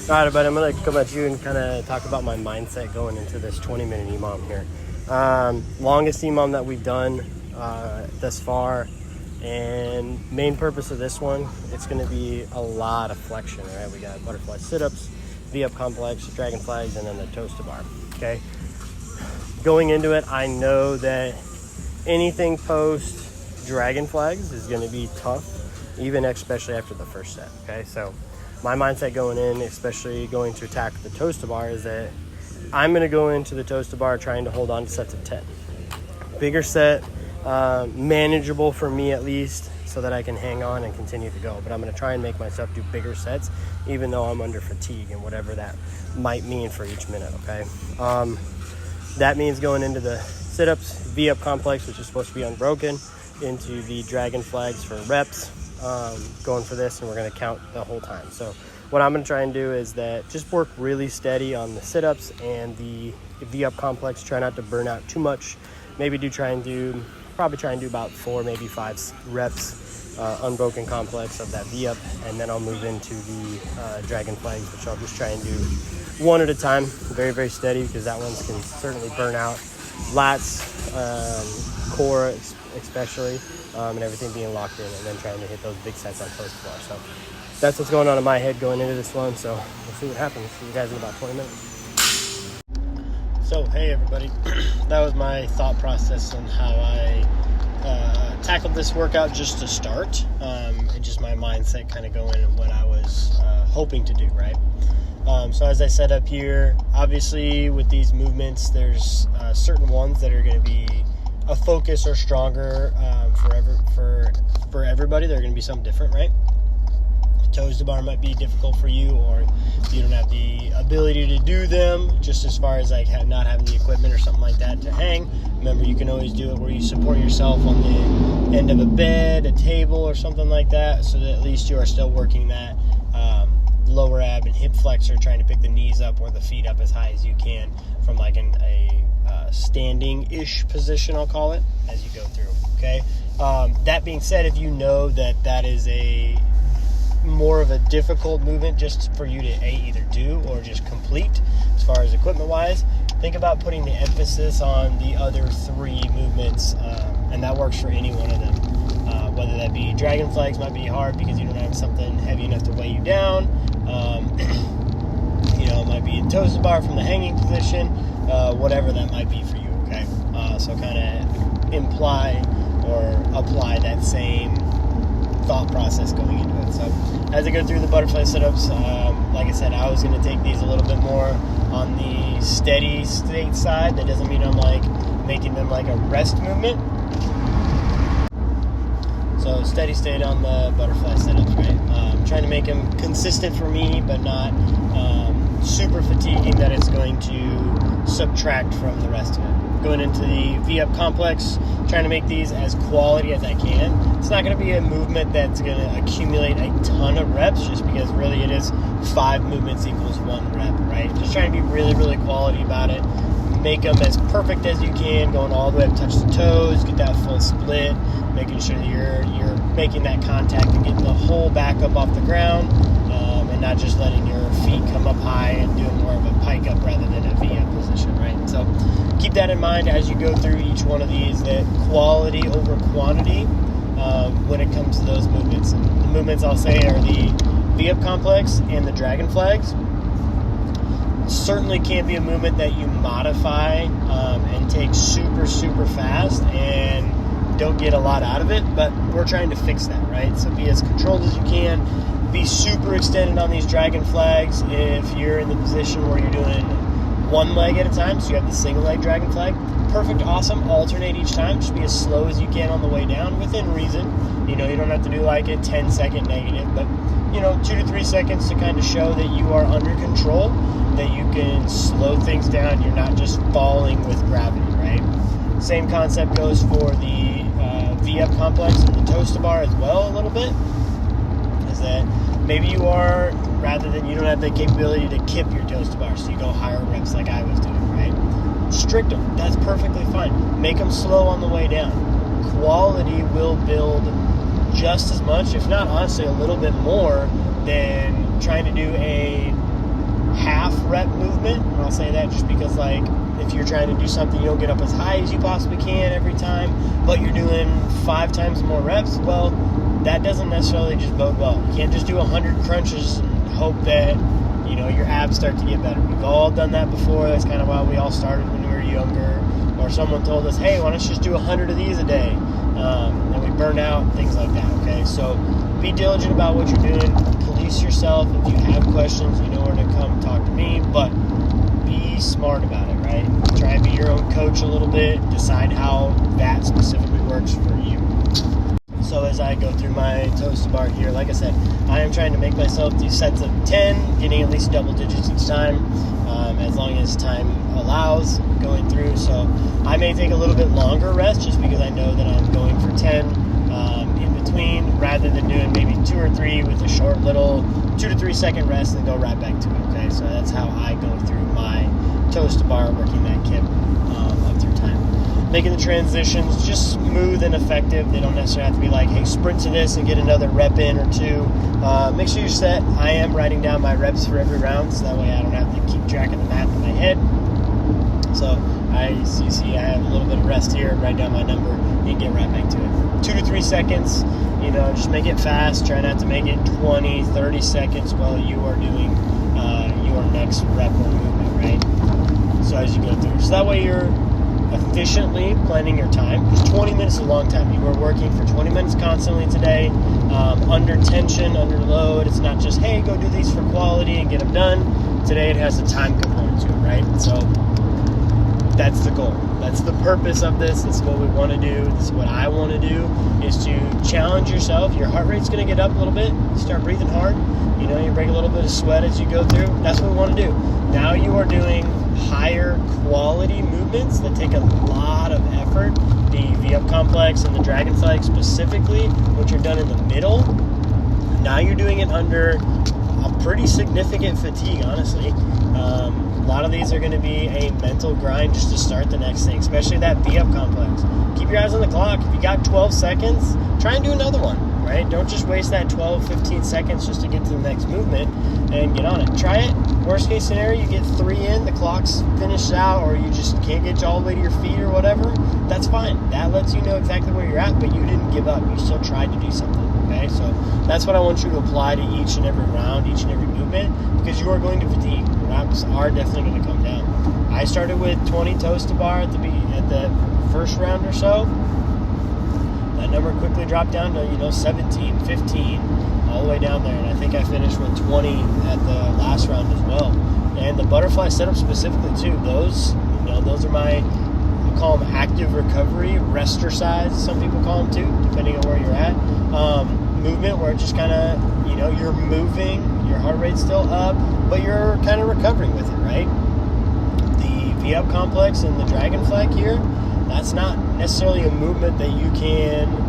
All right, but I'm going to come at you and kind of talk about my mindset going into this 20-minute EMOM here. Longest EMOM that we've done thus far, and main purpose of this one, it's going to be a lot of flexion, right? We got butterfly sit-ups, V-up complex, dragon flags, and then the toes to bar, okay? Going into it, I know that anything post dragon flags is going to be tough, even especially after the first set, okay? So my mindset going in, especially going to attack the toes to bar, is that I'm going to go into the toes to bar trying to hold on to sets of 10. Bigger set, manageable for me at least, so that I can hang on and continue to go. But I'm going to try and make myself do bigger sets, even though I'm under fatigue and whatever that might mean for each minute, okay? That means going into the sit-ups, V-up complex, which is supposed to be unbroken, into the dragon flags for reps, going for this, and we're going to count the whole time. So what I'm going to try and do is that just work really steady on the sit-ups and the V-up complex. Try not to burn out too much. Maybe probably try and do about 4, maybe 5 reps, unbroken complex of that V-up, and then I'll move into the dragon flags, which I'll just try and do one at a time, very, very steady, because that one can certainly burn out. Lats, core especially, and everything being locked in, and then trying to hit those big sets on post bar. So that's what's going on in my head going into this one. So we'll see what happens. See you guys in about 20 minutes. So hey everybody, that was my thought process on how I tackled this workout just to start, and just my mindset kind of going and what I was hoping to do, right? So as I set up here, obviously with these movements, there's certain ones that are going to be a focus or stronger for everybody. They're going to be something different, right? Toes to bar might be difficult for you, or you don't have the ability to do them, just as far as like not having the equipment or something like that to hang. Remember, you can always do it where you support yourself on the end of a bed, a table, or something like that, so that at least you are still working that lower ab and hip flexor, trying to pick the knees up or the feet up as high as you can from like a standing-ish position, I'll call it, as you go through, okay? That being said, if you know that is a more of a difficult movement just for you to either do or just complete as far as equipment wise, think about putting the emphasis on the other 3 movements, and that works for any one of them. Whether that be dragon flags might be hard because you don't have something heavy enough to weigh you down. It might be a toes to bar from the hanging position, whatever that might be for you, okay? So kind of imply or apply that same thought process going into it. So as I go through the butterfly sit-ups, like I said, I was going to take these a little bit more on the steady state side. That doesn't mean I'm like making them like a rest movement. So steady state on the butterfly sit-ups, right? Trying to make them consistent for me, but not super fatiguing that it's going to subtract from the rest of it. Going into the V-up complex, trying to make these as quality as I can. It's not going to be a movement that's going to accumulate a ton of reps, just because really it is 5 movements equals 1 rep, right? Just trying to be really, really quality about it. Make them as perfect as you can, going all the way up, touch the toes, get that full split, making sure that you're making that contact and getting the whole back up off the ground, and not just letting your feet come up high and doing more of a pike up rather than a V-up position, right? So keep that in mind as you go through each one of these, that quality over quantity when it comes to those movements. And the movements I'll say are the V-up complex and the dragon flags. Certainly can't be a movement that you modify and take super, super fast and don't get a lot out of it, but we're trying to fix that, right? So be as controlled as you can. Be super extended on these dragon flags if you're in the position where you're doing one leg at a time, so you have the single leg dragon flag. Perfect, awesome, alternate each time. Just be as slow as you can on the way down within reason. You don't have to do like a 10-second negative, but 2 to 3 seconds to kind of show that you are under control, that you can slow things down, you're not just falling with gravity, right? Same concept goes for the V-up complex and the toes to bar as well a little bit, is that maybe you are, rather than you don't have the capability to kip your toes to bar, so you go higher reps like I was doing, right? Strict them, that's perfectly fine. Make them slow on the way down. Quality will build just as much, if not honestly a little bit more, than trying to do a rep movement. And I'll say that just because, like, if you're trying to do something, you don't get up as high as you possibly can every time, but you're doing 5 times more reps, well, that doesn't necessarily just bode well. You can't just do 100 crunches and hope that, you know, your abs start to get better. We've all done that before. That's kind of why we all started when we were younger. Or someone told us, hey, why don't you just do 100 of these a day? And we burn out, things like that, okay? So be diligent about what you're doing. Police yourself. If you have questions, you know where to come talk to me. But be smart about it, right? Try and be your own coach a little bit. Decide how that specifically works for you. So as I go through my toes to bar here, like I said, I am trying to make myself do sets of 10, getting at least double digits each time, as long as time allows going through. So I may take a little bit longer rest just because I know that I'm going for 10 in between, rather than doing maybe 2 or 3 with a short little 2 to 3 second rest and go right back to it, okay? So that's how I go through my toes to bar, working that kip up through time. Making the transitions just smooth and effective. They don't necessarily have to be like, hey, sprint to this and get another rep in or 2. Make sure you're set. I am writing down my reps for every round, so that way I don't have to keep track of the math in my head. So you see I have a little bit of rest here, write down my number, and get right back to it. 2 to 3 seconds, you know, just make it fast. Try not to make it 20, 30 seconds while you are doing your next rep or movement, right? So as you go through. So that way you're efficiently planning your time, because 20 minutes is a long time. You are working for 20 minutes constantly today, under tension, under load. It's not just, hey, go do these for quality and get them done. Today it has a time component to it, right? So that's the goal. That's the purpose of this. This is what we want to do. This is what I want to do, is to challenge yourself. Your heart rate's going to get up a little bit. You start breathing hard. You know, you break a little bit of sweat as you go through. That's what we want to do. Now you are doing higher quality movements that take a lot of effort. The V-up complex and the dragonfly specifically, which are done in the middle. Now you're doing it under a pretty significant fatigue, honestly. A lot of these are going to be a mental grind just to start the next thing, especially that V-up complex. Keep your eyes on the clock. If you got 12 seconds, try and do another one, right? Don't just waste that 12, 15 seconds just to get to the next movement and get on it. Try it. Worst case scenario, you get 3 in, the clock's finished out, or you just can't get all the way to your feet or whatever. That's fine. That lets you know exactly where you're at, but you didn't give up. You still tried to do something, okay? So that's what I want you to apply to each and every round, each and every movement, because you are going to fatigue. Reps are definitely going to come down. I started with 20 toes to bar at the first round or so. That number quickly dropped down to, 17, 15, all the way down there. And I think I finished with 20 at the last round as well. And the butterfly setup specifically too, those are my, I call them active recovery, rester size, some people call them too, depending on where you're at. Movement where it just kind of, you're moving, your heart rate's still up, but you're kind of recovering with it, right? The V-up complex and the dragonfly here, that's not necessarily a movement that you can,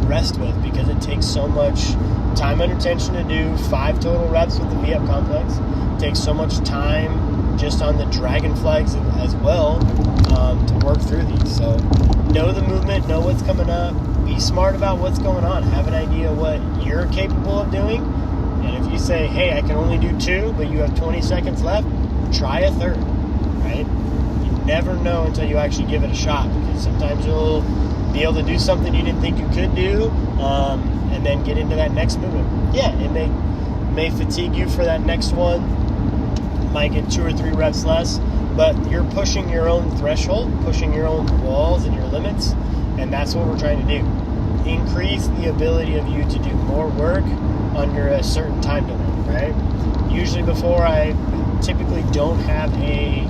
rest with, because it takes so much time under tension to do 5 total reps with the V-up complex. It takes so much time just on the dragonflies as well to work through these. So know the movement, know what's coming up, be smart about what's going on, have an idea what you're capable of doing. And if you say, hey, I can only do 2, but you have 20 seconds left, try a third, right? You never know until you actually give it a shot, because sometimes you'll be able to do something you didn't think you could do, and then get into that next movement. Yeah, it may fatigue you for that next one. Might get 2 or 3 reps less, but you're pushing your own threshold, pushing your own walls and your limits, and that's what we're trying to do. Increase the ability of you to do more work under a certain time domain, right? Usually before, I typically don't have a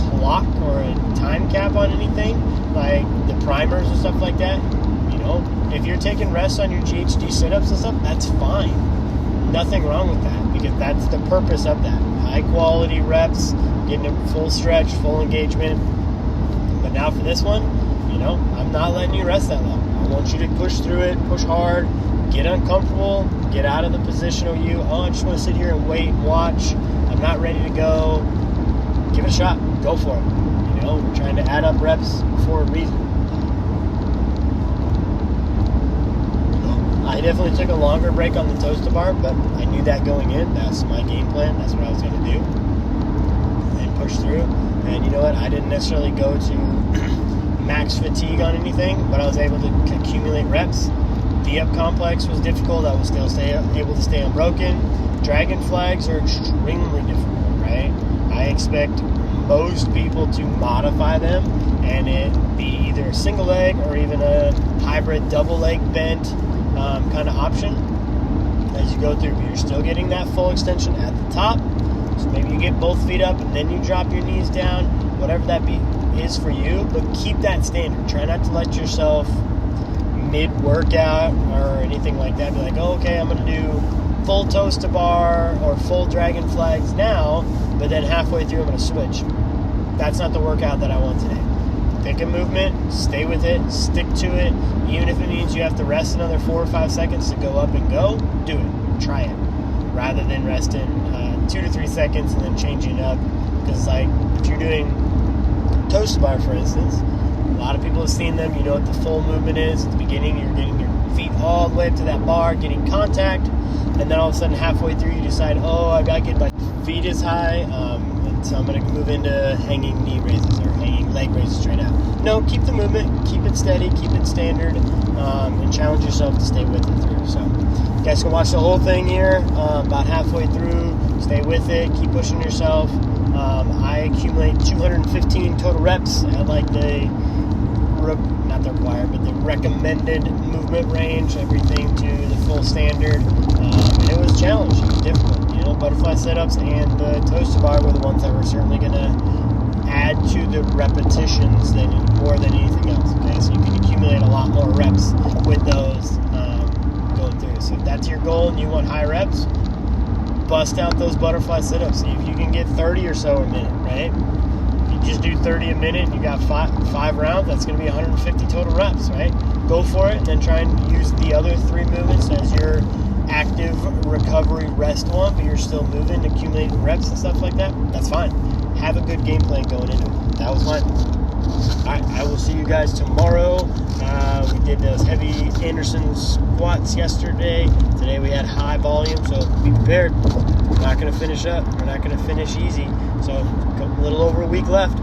clock or a time cap on anything, like the primers and stuff like that. If you're taking rests on your GHD sit-ups and stuff, that's fine. Nothing wrong with that, because that's the purpose of that. High quality reps, getting a full stretch, full engagement. But now for this one, I'm not letting you rest that long. I want you to push through it, push hard, get uncomfortable, get out of the position of I just want to sit here and wait and watch. I'm not ready to go. Give it a shot. Go for it. We're trying to add up reps for a reason. I definitely took a longer break on the toes to bar, but I knew that going in. That's my game plan. That's what I was going to do. And push through. And you know what? I didn't necessarily go to max fatigue on anything, but I was able to accumulate reps. The up complex was difficult. I was still able to stay unbroken. Dragon flags are extremely difficult, right? I expect most people to modify them and it be either a single leg or even a hybrid double leg bent kind of option as you go through. But you're still getting that full extension at the top. So maybe you get both feet up and then you drop your knees down, whatever that is for you. But keep that standard. Try not to let yourself mid-workout or anything like that be like, oh, okay, I'm going to do full toes to bar or full dragon flags now, but then halfway through I'm going to switch. That's not the workout that I want today. Pick a movement, stay with it, stick to it. Even if it means you have to rest another 4 or 5 seconds to go up and go, do it. Try it. Rather than resting 2 to 3 seconds and then changing up. Because like if you're doing toes to bar, for instance, a lot of people have seen them. You know what the full movement is. At the beginning, you're getting your feet all the way up to that bar, getting contact. And then all of a sudden, halfway through, you decide, oh, I got to get my feet as high. And so I'm going to move into hanging knee raises or hanging leg raises straight out. No, keep the movement. Keep it steady. Keep it standard. And challenge yourself to stay with it through. So you guys can watch the whole thing here. About halfway through, stay with it. Keep pushing yourself. I accumulate 215 total reps at like not the required, but the recommended movement range, everything to the full standard. And it was challenging, difficult. You know, butterfly sit-ups and the toes to bar were the ones that were certainly going to add to the repetitions more than anything else. Okay, so you can accumulate a lot more reps with those going through. So if that's your goal and you want high reps, bust out those butterfly sit-ups. See if you can get 30 or so a minute, right? Just do 30 a minute and you got five rounds, that's going to be 150 total reps, right? Go for it and then try and use the other 3 movements as your active recovery rest one, but you're still moving, accumulating reps and stuff like that. That's fine. Have a good game plan going into it. That was mine. Alright, I will see you guys tomorrow. We did those heavy Anderson squats yesterday. Today we had high volume, so be prepared. We're not going to finish up. We're not going to finish easy. So a little over a week left.